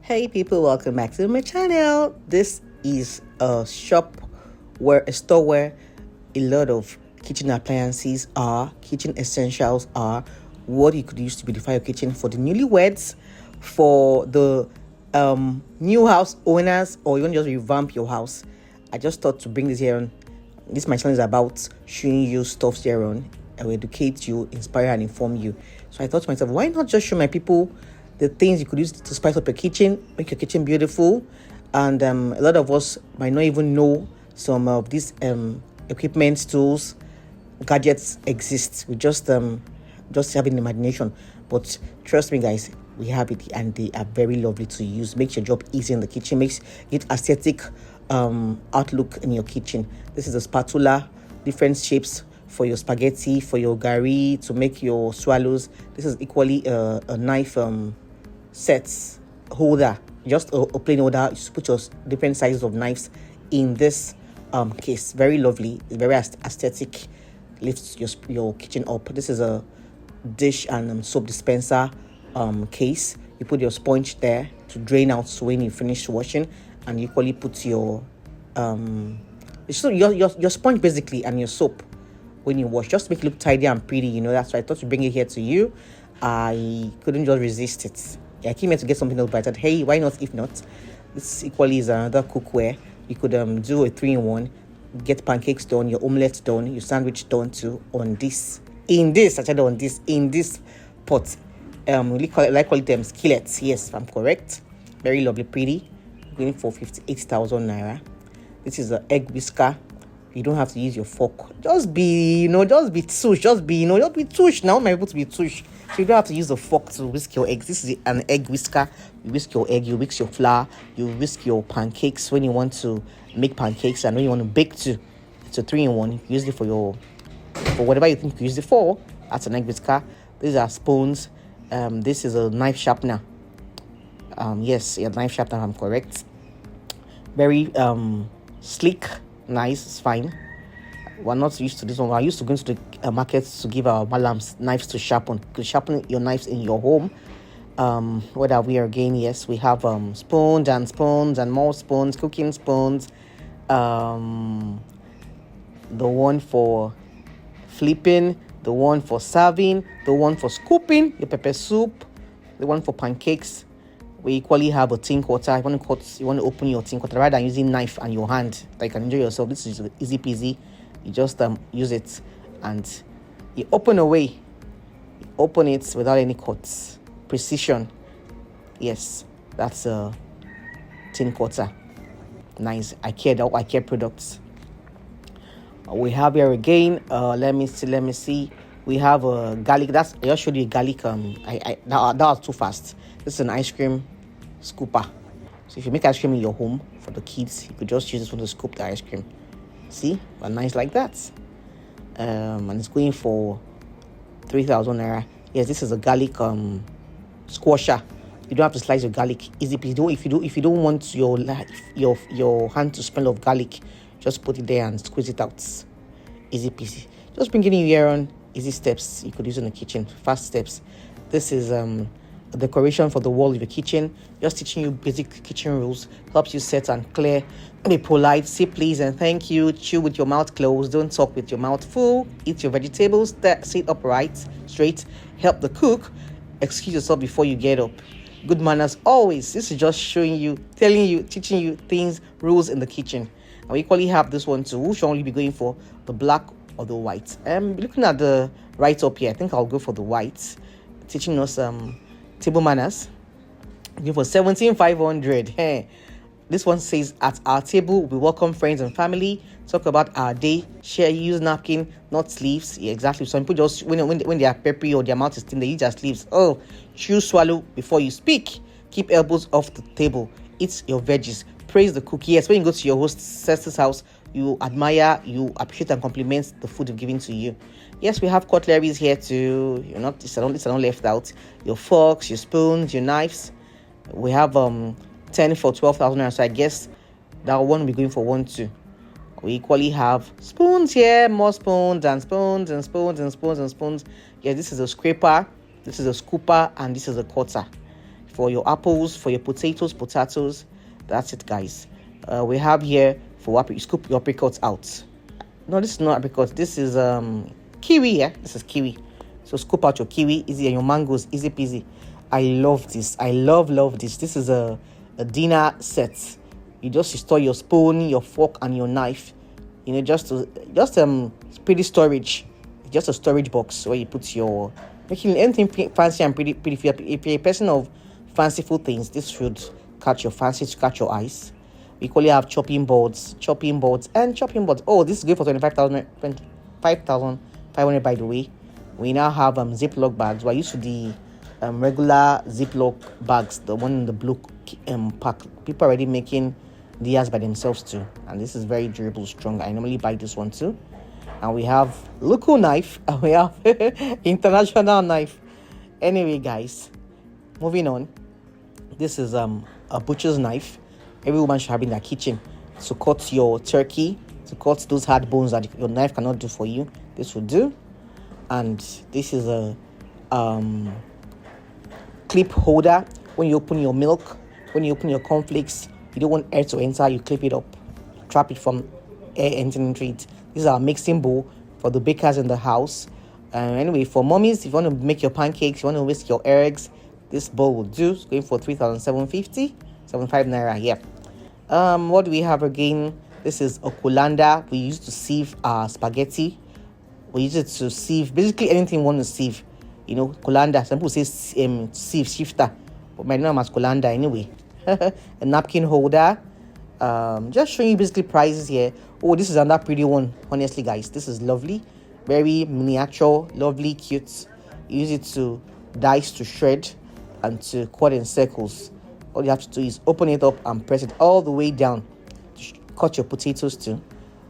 Hey people, welcome back to my channel. This is a store where a lot of kitchen appliances are, kitchen essentials are, what you could use to beautify your kitchen for the newlyweds, for the new house owners, or you want to just revamp your house. I just thought to bring this here on. This my channel is about showing you stuff here on. I will educate you, inspire and inform you. So I thought to myself, why not just show my people the things you could use to spice up your kitchen, make your kitchen beautiful. And a lot of us might not even know some of these equipment, tools, gadgets exist. We just have an imagination. But trust me guys, we have it and they are very lovely to use. Makes your job easy in the kitchen, makes it aesthetic outlook in your kitchen. This is a spatula, different shapes for your spaghetti, for your gari, to make your swallows. This is equally a knife sets holder, just a plain holder. You just put your different sizes of knives in this case. Very lovely, very aesthetic, lifts your kitchen up. This is a dish and soap dispenser case. You put your sponge there to drain out when you finish washing, and you equally put your sponge basically and your soap when you wash, just to make it look tidy and pretty. That's why I thought to bring it here to you. I couldn't just resist it. I came here to get something else, but I thought, hey, why not? If not, this equally is another cookware. You could do a 3-in-1, get pancakes done, your omelette done, your sandwich done too in this pot. We call it skillets. Yes, if I'm correct. Very lovely, pretty. Going for 58,000 naira. This is an egg whisker. You don't have to use your fork. Just be tush. Just be tush. Now I'm able to be tush. So you don't have to use a fork to whisk your eggs. This is an egg whisker. You whisk your egg, you whisk your flour, you whisk your pancakes when you want to make pancakes, and when you want to bake too. It's a 3-in-1. You use it for whatever you think you use it for. That's an egg whisker. These are spoons. This is a knife sharpener. Yes, a knife sharpener, I'm correct. Very sleek, nice, it's fine. We're not used to this one. We're used to going to the markets to give our malams knives to sharpen. You could sharpen your knives in your home. What are we again? Yes, we have spoons and more spoons, cooking spoons. The one for flipping, the one for serving, the one for scooping your pepper soup, the one for pancakes. We equally have a tin cutter. You want to open your tin cutter rather than using knife and your hand that you can enjoy yourself. This is easy peasy. You just use it and you open away. You open it without any cuts. Precision. Yes, that's a tin cutter. Nice. IKEA products. We have here again. Let me see. We have a garlic. I just showed you a garlic. That was too fast. This is an ice cream scooper. So if you make ice cream in your home for the kids, you could just use this one to scoop the ice cream. See, but nice like that. And it's going for 3,000 naira. Yes, this is a garlic squasher. You don't have to slice your garlic. Easy peasy. If you don't want your hand to smell of garlic, just put it there and squeeze it out. Easy peasy. Just bringing you here on easy steps you could use in the kitchen. Fast steps. This is a decoration for the wall of your kitchen. Just teaching you basic kitchen rules. Helps you set and clear. Be polite, say please and thank you. Chew with your mouth closed. Don't talk with your mouth full. Eat your vegetables. Sit upright, straight. Help the cook. Excuse yourself before you get up. Good manners always. This is just showing you, telling you, teaching you things, rules in the kitchen. And we equally have this one too. Who should only be going for the black or the white? Looking at the right up here, I think I'll go for the white. Teaching us table manners. Going for 17,500. Hey. This one says, at our table, we welcome friends and family, talk about our day, share, use napkin, not sleeves. Yeah, exactly. Some people just, when they are peppy or their mouth is thin, they use their sleeves. Oh, chew, swallow before you speak. Keep elbows off the table. Eat your veggies. Praise the cook. Yes, when you go to your hostess's house, you admire, you appreciate and compliment the food they've given to you. Yes, we have cutleries here too. It's not left out. Your forks, your spoons, your knives. We have 10 for 12,000 naira. So I guess that one will be going for 1 2. We equally have spoons here, more spoons and spoons and spoons and spoons and spoons. Yeah, this is a scraper, this is a scooper, and this is a cutter for your apples, for your potatoes. That's it, guys. We have here for you scoop your apricots out. No, this is not apricot. This is kiwi. Yeah, this is kiwi. So scoop out your kiwi easy, and your mangoes easy peasy. I love this. I love this. This is a dinner set. You just store your spoon, your fork, and your knife. You know, just pretty storage. Just a storage box where you put your making anything fancy and pretty. If you're a person of fanciful things, this should catch your fancy, to catch your eyes. We equally have chopping boards. Oh, this is good for 25,500 by the way. We now have Ziploc bags. We're used to the regular Ziploc bags, the one in the blue pack. People are already making theirs by themselves too, and this is very durable, strong. I normally buy this one too. And we have local knife, and we have international knife. Anyway, guys, moving on. This is a butcher's knife. Every woman should have in their kitchen to cut your turkey, to cut those hard bones that your knife cannot do for you. This will do. And this is a clip holder. When you open your milk, when you open your cornflakes, you don't want air to enter, you clip it up, trap it from air entering into it. This is our mixing bowl for the bakers in the house. Anyway, for mommies, if you want to make your pancakes, you want to whisk your eggs, this bowl will do. It's going for 3,750, 75 naira. Yeah. What do we have again? This is a colander. We use to sieve our spaghetti. We use it to sieve basically anything you want to sieve. You know, colander. Some people say sieve, shifter, but my name is colander anyway. A napkin holder. Just showing you basically prices here. Oh, this is another pretty one. Honestly, guys, this is lovely, very miniature, lovely, cute. You use it to dice, to shred, and to cut in circles. All you have to do is open it up and press it all the way down to cut your potatoes too.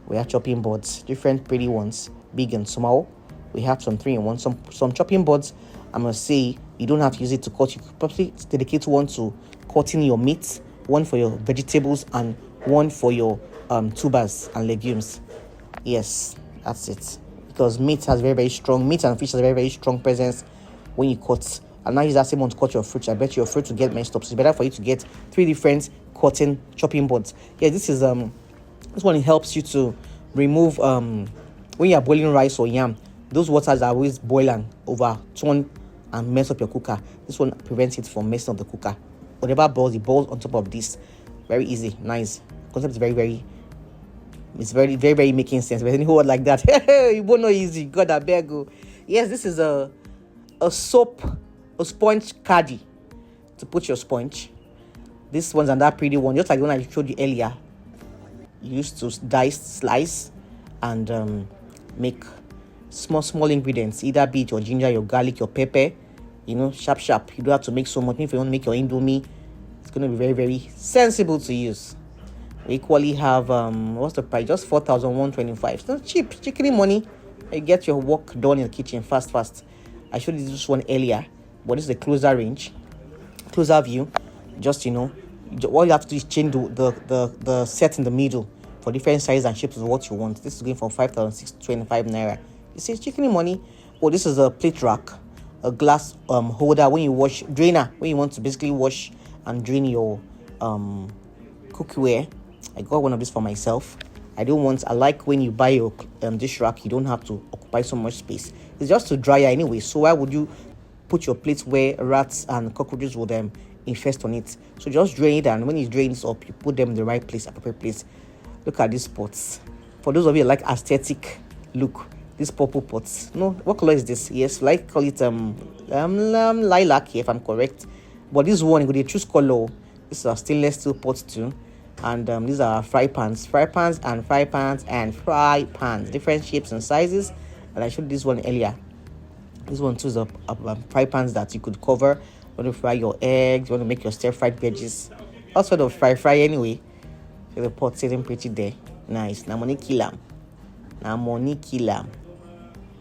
We have chopping boards, different pretty ones, big and small. We have some 3-in-1, some chopping boards. I must say you don't have to use it to cut. You could probably dedicate one to cutting your meat, one for your vegetables, and one for your tubers and legumes. Yes, that's it. Because meat and fish has very, very strong presence when you cut. And now use that same one to cut your fruit. I bet your fruit will get messed up. So it's better for you to get 3 different chopping boards. Yeah, this one helps you to remove when you're boiling rice or yam. Those waters are always boiling over, turn and mess up your cooker. This one prevents it from messing up the cooker. Whatever boils, it boils on top of this. Very easy, nice. Concept is very, very making sense. But any word like that, you won't know easy. God, I beg you. Yes, this is a sponge caddy to put your sponge. This one's another pretty one, just like the one I showed you earlier. You used to slice, and make small ingredients. Either be it your ginger, your garlic, your pepper. You know, sharp. You don't have to make so much. If you want to make your indomie, it's going to be very, very sensible to use. We equally have what's the price? Just 4,125. It's not cheap. Chicken money. You get your work done in the kitchen fast. I showed you this one earlier, but this is the closer view. Just, you know, all you have to do is change the set in the middle for different sizes and shapes of what you want. This is going for 5,625 naira. You see, chicken money. Oh, this is a plate rack, a glass holder when you wash, drainer when you want to basically wash and drain your cookware. I got one of these for myself. I like when you buy your dish rack, you don't have to occupy so much space. It's just to dry anyway. So why would you put your plates where rats and cockroaches would infest on it? So just drain it, and when it drains up, you put them in the right place, appropriate place. Look at these pots. For those of you who like aesthetic look, these purple pots. No, what color is this? Yes, like call it lilac here, if I'm correct. But this one, you could choose color. This is a stainless steel pot too. And these are fry pans, different shapes and sizes. And I showed this one earlier. This one too is a fry pans that you could cover. You want to fry your eggs, you want to make your stir-fried veggies, all sort of fry anyway. So the pot sitting pretty there. Nice. Now money kill them.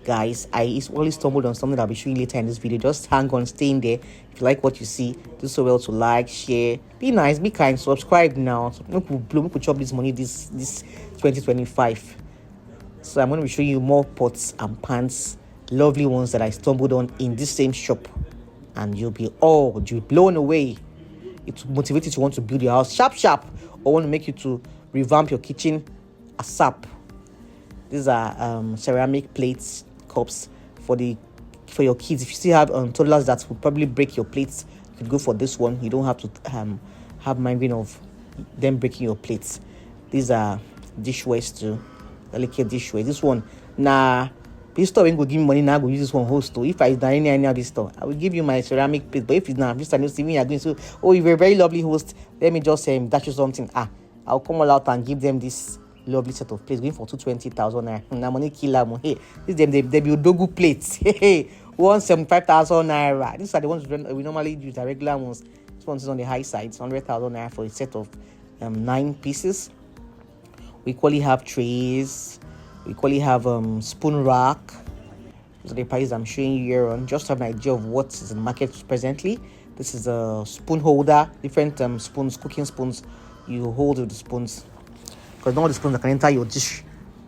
Guys, I only stumbled on something that I'll be showing later in this video. Just hang on, stay in there. If you like what you see, do so well to like, share, be nice, be kind, subscribe now. So we could chop this money this 2025. So I'm going to be showing you more pots and pans lovely ones that I stumbled on in this same shop, and you'll be blown away. It will motivate you to want to build your house sharp, or want to make you to revamp your kitchen ASAP. These are ceramic plates, cups for your kids. If you still have toddlers that will probably break your plates, you could go for this one. You don't have to have minding of them breaking your plates. These are dishwares too, delicate dishware. This one, this store ain't go give me money now. I go use this one host too. If I die any of this store, I will give you my ceramic plate. But if it's not, Mr. New you are going to, you're a very lovely host. Let me just dash you something. I'll come all out and give them this lovely set of plates going for 220,000 naira. Now money killer mo. Hey, this them they be dogu plates. Hey, 175,000 naira. These are the ones we normally use, the regular ones. This one is on the high side. It's 100,000 naira for a set of 9 pieces. We equally have trays. We equally have spoon rack. Those are the prices I'm showing you here on. Just to have an idea of what is in the market presently. This is a spoon holder. Different spoons, cooking spoons. You hold with the spoons. Because not all the spoons that can enter your dish,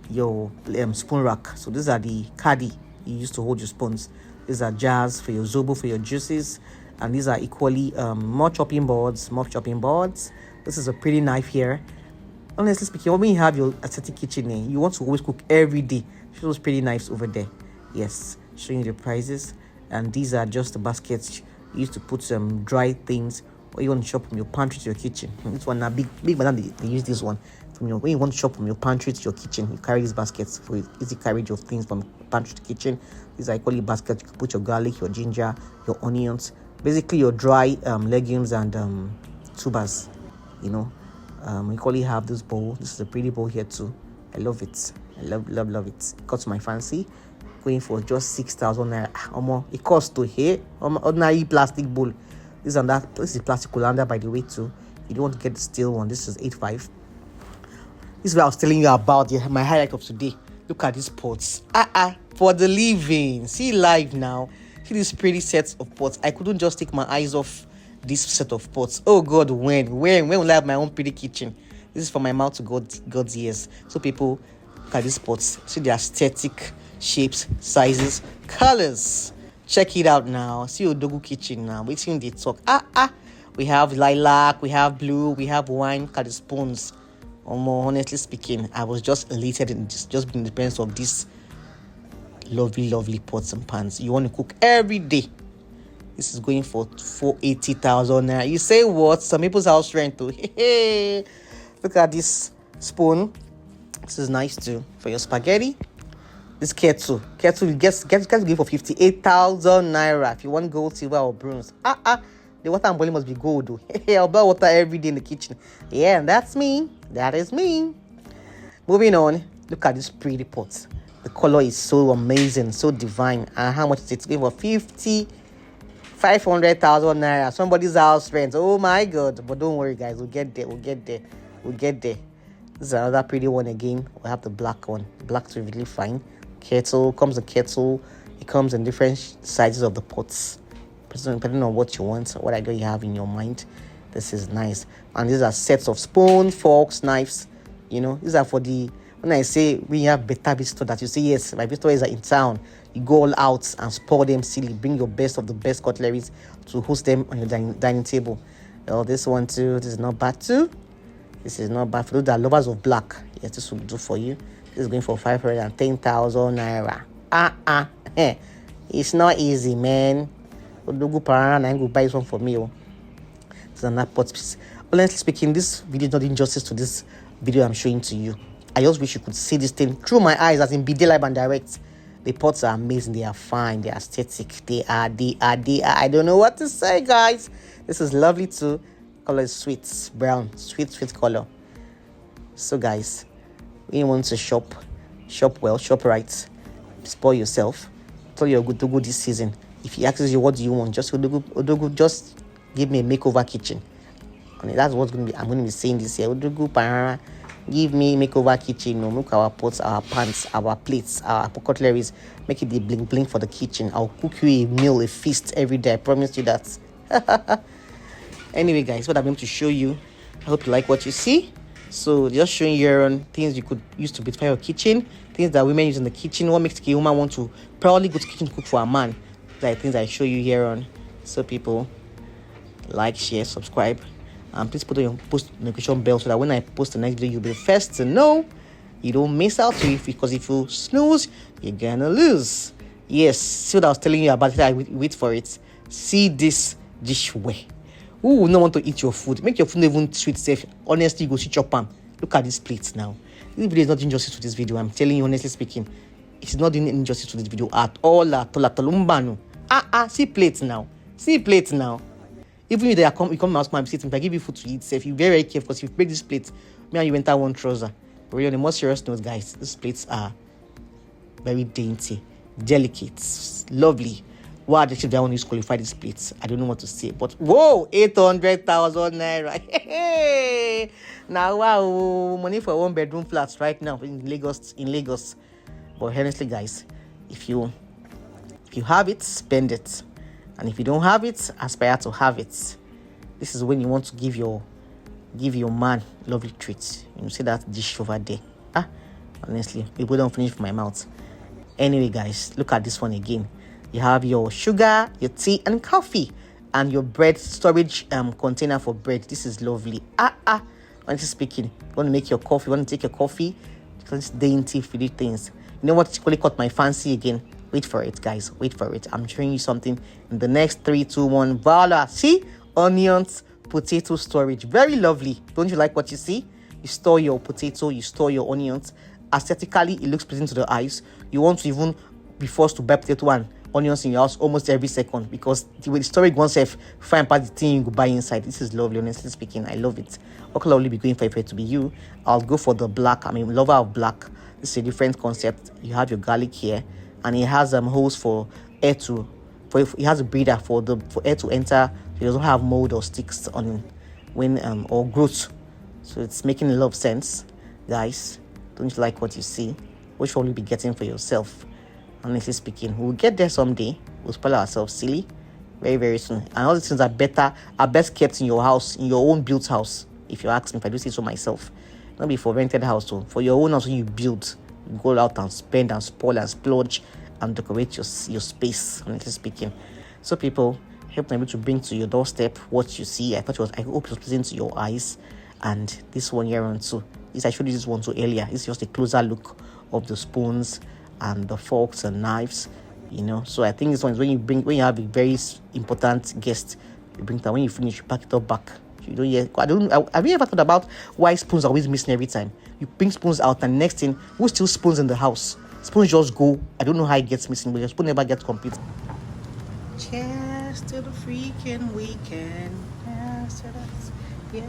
your spoon rack. So these are the caddy you use to hold your spoons. These are jars for your zobo, for your juices. And these are equally more chopping boards. This is a pretty knife here. Honestly speaking, when you have your aesthetic kitchen, you want to always cook every day. Show those pretty knives over there. Yes, showing you the prices. And these are just the baskets you used to put some dry things, or you want to shop from your pantry to your kitchen. This one now big madam, they use this one when you want to shop from your pantry to your kitchen. You carry these baskets for easy carriage of things from pantry to kitchen. These are equally baskets. You can put your garlic, your ginger, your onions, basically your dry legumes and tubers. We equally have this bowl. This is a pretty bowl here too. I love it. I love it. It got my fancy. Going for just 6,000 naira. It costs to here. Ordinary plastic bowl. This is plastic colander, by the way too. You don't want to get the steel one. This is 8.5. This is what I was telling you about. My highlight of today. Look at these pots. For the living. See live now. See these pretty sets of pots. I couldn't just take my eyes off this set of pots. Oh God, when will I have my own pretty kitchen? This is from my mouth to God's ears. So people, look at these pots. See the aesthetic shapes, sizes, colors. Check it out now. See your dogu kitchen now. Waiting they talk. We have lilac, we have blue, we have wine. Look at the spoons. Honestly speaking, I was just elated in just being in the presence of these lovely pots and pans. You want to cook every day. This is going for 480,000 naira. You say what? Some people's house rent too. Hey, look at this spoon. This is nice too for your spaghetti. This kettle you get going for 58,000 naira. If you want gold, silver, or bronze. The water and boiling must be gold. Hey, I'll buy water every day in the kitchen. Yeah, and that's me. That is me. Moving on. Look at this pretty pot. The color is so amazing, so divine. And how much is it? It's going for 500,000 naira. Somebody's house rent. Oh my God. But don't worry, guys. We'll get there. This is another pretty one again. We'll have the black one. Black is really fine. Kettle. Comes a kettle. It comes in different sizes of the pots, depending on what you want, what idea you have in your mind. This is nice. And these are sets of spoons, forks, knives. These are for when I say we have better visitor that you say, yes, my visitors are in town. You go all out and spoil them silly. Bring your best of the best cutleries to host them on your dining table. This one too. This is not bad too. This is not bad for those that are lovers of black. Yes, this will do for you. This is going for 510,000 naira. It's not easy, man. Odogu parana, I go buy this one for me. This is another pot piece. Honestly speaking, this video is not doing justice to this video I'm showing to you. I just wish you could see this thing through my eyes, as in be there live and direct. The pots are amazing. They are fine. They are aesthetic. They are. I don't know what to say, guys. This is lovely too. Color is sweet, brown, sweet color. So, guys, when you want to shop well, shop right, spoil yourself. Tell you good to go this season. If he asks you what do you want, just Odogu, just give me a makeover kitchen. And that's what's I'm going to be saying this year. Odogu Parara, give me makeover kitchen. Make our pots, our pans, our plates, our cutleries. Make it the bling for the kitchen. I'll cook you a meal, a feast every day. I promise you that. Anyway, guys, what I'm going to show you. I hope you like what you see. So just showing here on things you could use to beautify your kitchen, things that women use in the kitchen. What makes a woman want to probably go to kitchen to cook for a man? Like things I show you here on. So people, like, share, subscribe, and please put on your post notification bell so that when I post the next video, you'll be the first to know. You don't miss out, because if you snooze, you're gonna lose. Yes, see what I was telling you about it. I wait for it. See this dishware. Who will not want to eat your food? Make your food even sweet safe. Honestly, go see your palm. Look at this plate now. This video is not doing justice to this video. I'm telling you, honestly speaking, it's not doing any justice to this video at all. At all. See plates now. See plates now. Even if you come to my house, I'm sitting. If I give you food to eat safe, you very, very careful. Because if you break this plate, me and you enter one trouser. But really, on a more serious note, guys, these plates are very dainty, delicate, lovely. What adjective do I want to use to qualify these plates? I don't know what to say. But whoa, 800,000 naira. Now, wow, money for 1-bedroom flats right now in Lagos. But honestly, guys, if you have it, spend it. And if you don't have it, aspire to have it. This is when you want to give your man lovely treats. You see that dish over there? Honestly, people don't finish for my mouth. Anyway, guys, look at this one again. You have your sugar, your tea, and coffee, and your bread storage container for bread. This is lovely. Honestly speaking, you want to make your coffee, you want to take your coffee, these dainty, foodie things. You know what really caught my fancy again? Wait for it, guys. Wait for it. I'm showing you something in the next 3, 2, 1. Voila! See? Onions, potato storage. Very lovely. Don't you like what you see? You store your potato, you store your onions. Aesthetically, it looks pleasing to the eyes. You want to even be forced to buy potato and onions in your house almost every second, because the way the storage wants to find part the thing you go buy inside. This is lovely, honestly speaking. I love it. What color will you be going for if it to be you? I'll go for the black. I'm a lover of black. This is a different concept. You have your garlic here, and it has holes for air to, it has a breather for air to enter. It doesn't have mold or sticks on when or growth. So it's making a lot of sense, guys. Don't you like what you see? Which one will you be getting for yourself? Honestly speaking, we'll get there someday. We'll spoil ourselves silly very, very soon. And all these things are best kept in your house, in your own built house. If you ask me, if I do say so myself, not be for rented house, so for your own house you build. You go out and spend and spoil and splurge and decorate your space. Honestly speaking, so people, help me able to bring to your doorstep what you see. I hope it was pleasing to your eyes. And this one here on too. I showed you this one too earlier. It's just a closer look of the spoons and the forks and knives, So I think this one is when you have a very important guest, you bring that. When you finish, you pack it up back. You don't hear. Have you ever thought about why spoons are always missing every time? You bring spoons out, and next thing, who still spoons in the house? Spoons just go. I don't know how it gets missing, but your spoon never gets complete. Cheers to the freaking weekend. Yes, yeah.